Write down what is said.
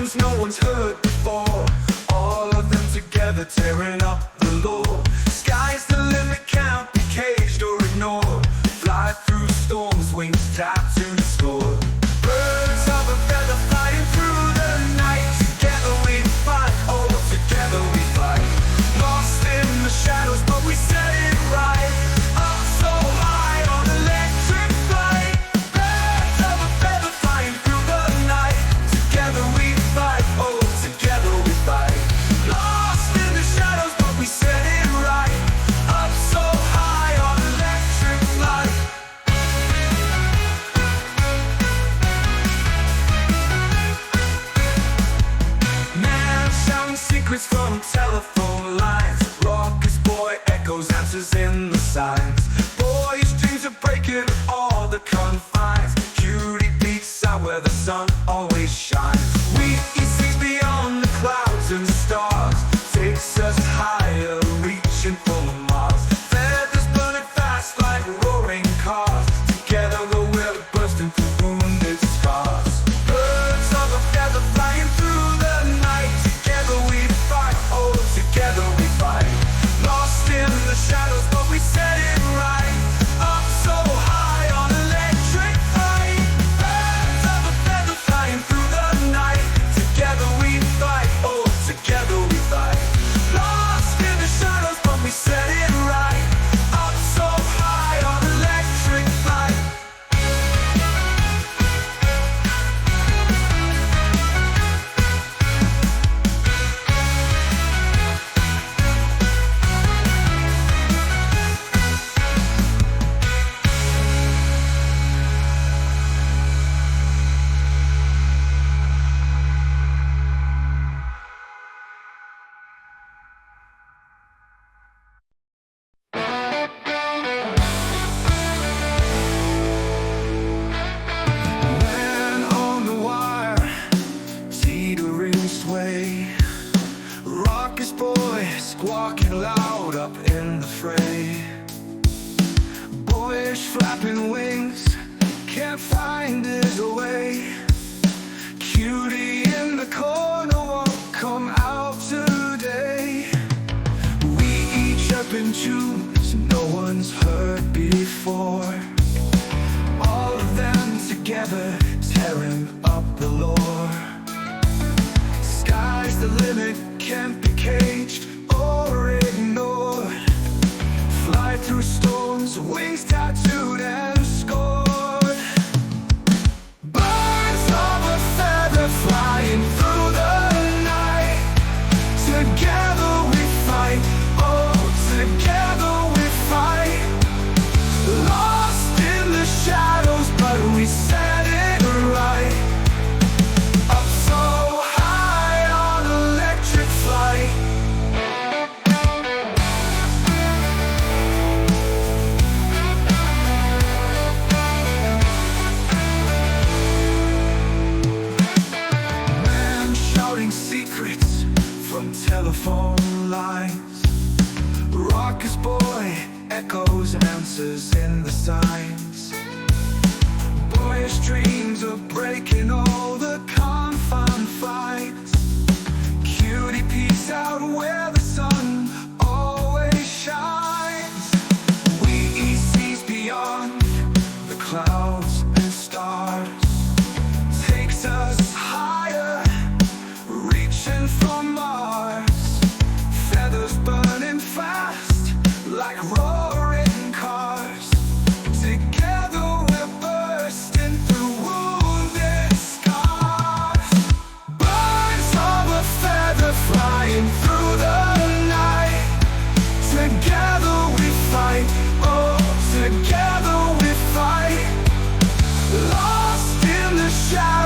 tunes no one's heard before. All of them together tearing up the law. Sky's the limit, can't be caged or ignored. Fly through storms, wings tattooed and scored. Birds of a feather flying through the night. Together we fight, oh, together we fight. Lost in the shadows, but we set it right. Up so high on electric flight. Birds of a feather flying through the night. Together we fight, oh, together we fight. Lost in the shadows, but we set it right. Up so high on electric flight. Man shouting secrets from telephone lines. Raucous boy echoes answers in the signs. Boyish dreams of breaking all the confines. Cutie peeks out where the sun always shines. We sees beyond the clouds and stars. Takes us higher, reaching for Mars. Feathers burning fast like roaring cars. Together we're bursting through wounded scars. Birds of a feather flying through the night. Together we fight, oh, together we fight. Lost in the shadows, but we set it right. Up so high on electric flight. Birds of a feather flying through the night. Together we fight, oh, together we fight. Lost in the shadows, but we set it right. Up so high on electric flight. Man on the wire, teetering sway. Raucous boy squawking loud up in the fray. Boyish flapping wings, can't find his way. Cutie in the corner won't come out today. We each up in tunes no one's heard before. All of them together tearing up the lore. Sky's the limit, can't be caged or ignored. Fly through storms, wings tattooed and scored. Birds of a feather flying through the night. Together we fight, oh, together we fight. Lost in the shadows, but we set it right. Up so high on electric flight. Man shouting secrets from telephone lines. Raucous boy echoes and answers in the signs. Boyish dreams of breaking all the confines. Cutie peeks out where the sun always shines. We sees beyond the clouds and stars. Takes us higher, reaching for Mars. Feathers burning fast like roaring cars. Together we're bursting through wounded scars. Birds of a feather flying through the night. Together we fight, oh, together we fight. Lost in the shadows.